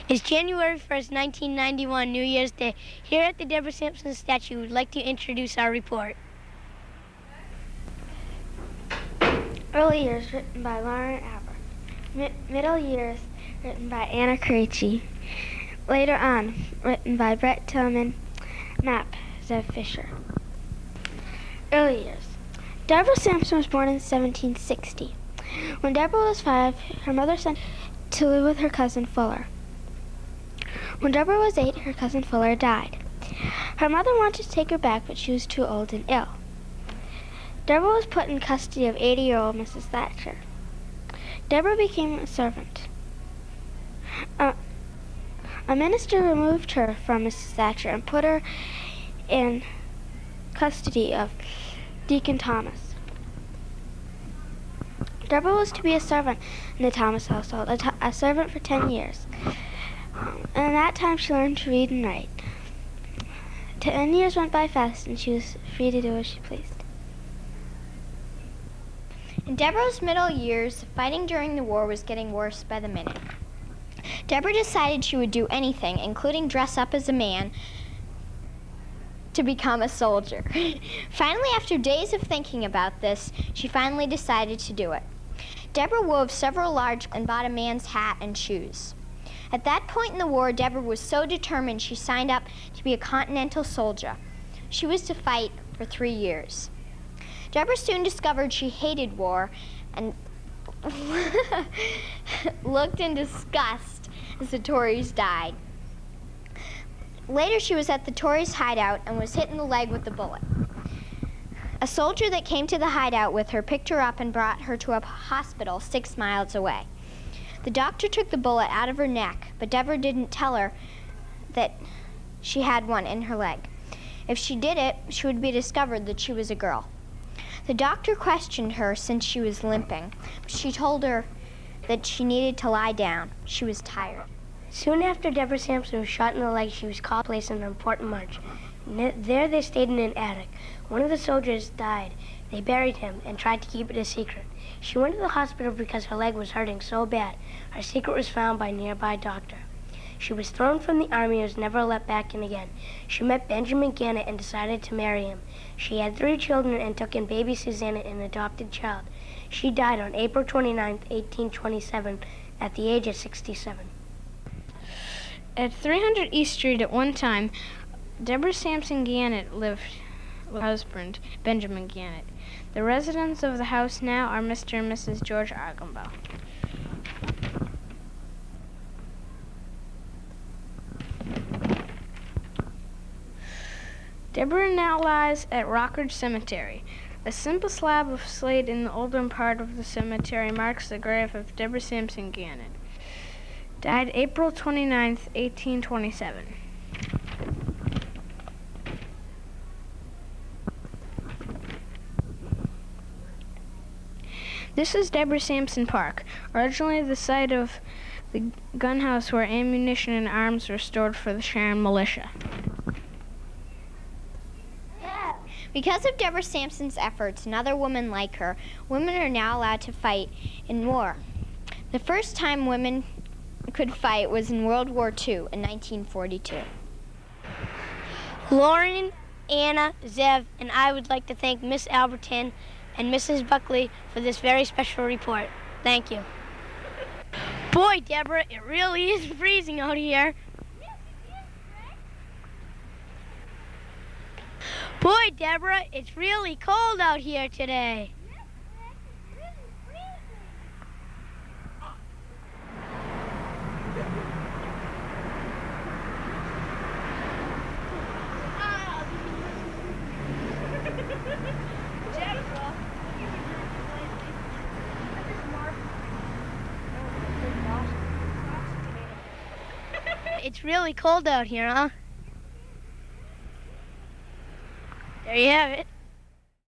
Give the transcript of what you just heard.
It's January 1st, 1991, New Year's Day. Here at the Deborah Samson statue, we'd like to introduce our report. Early Years, written by Lauren Aber. Middle Years, written by Anna Krejci. Later On, written by Brett Tillman. Map, Zev Fisher. Early Years. Deborah Samson was born in 1760. When Deborah was 5, her mother sent her to live with her cousin Fuller. When Deborah was 8, her cousin Fuller died. Her mother wanted to take her back, but she was too old and ill. Deborah was put in custody of 80-year-old Mrs. Thatcher. Deborah became a servant. A minister removed her from Mrs. Thatcher and put her in custody of Deacon Thomas. Deborah was to be a servant in the Thomas household, a servant for 10 years. And in that time she learned to read and write. 10 years went by fast, and she was free to do as she pleased. In Deborah's middle years, fighting during the war was getting worse by the minute. Deborah decided she would do anything, including dress up as a man, to become a soldier. Finally, after days of thinking about this, she finally decided to do it. Deborah wove several large and bought a man's hat and shoes. At that point in the war, Deborah was so determined she signed up to be a Continental soldier. She was to fight for 3 years. Deborah soon discovered she hated war and looked in disgust as the Tories died. Later, she was at the Tories' hideout and was hit in the leg with a bullet. A soldier that came to the hideout with her picked her up and brought her to a hospital 6 miles away. The doctor took the bullet out of her neck, but Deborah didn't tell her that she had one in her leg. If she did it, she would be discovered that she was a girl. The doctor questioned her since she was limping, but she told her that she needed to lie down. She was tired. Soon after Deborah Samson was shot in the leg, she was called to place in an important march. There they stayed in an attic. One of the soldiers died. They buried him and tried to keep it a secret. She went to the hospital because her leg was hurting so bad. Her secret was found by a nearby doctor. She was thrown from the army and was never let back in again. She met Benjamin Gannett and decided to marry him. She had 3 children and took in baby Susanna, an adopted child. She died on April 29, 1827, at the age of 67. At 300 East Street at one time, Deborah Samson Gannett lived with her husband, Benjamin Gannett. The residents of the house now are Mr. and Mrs. George Argambaugh. Deborah now lies at Rockridge Cemetery. A simple slab of slate in the older part of the cemetery marks the grave of Deborah Samson Gannett. Died April 29, 1827. This is Deborah Samson Park, originally the site of the gun house where ammunition and arms were stored for the Sharon militia. Because of Deborah Samson's efforts and other women like her, women are now allowed to fight in war. The first time women could fight was in World War II in 1942. Lauren, Anna, Zev, and I would like to thank Miss Albertin and Mrs. Buckley for this very special report. Thank you. Boy, Deborah, it really is freezing out here. Boy, Deborah, it's really cold out here today. It's really cold out here, huh? There you have it.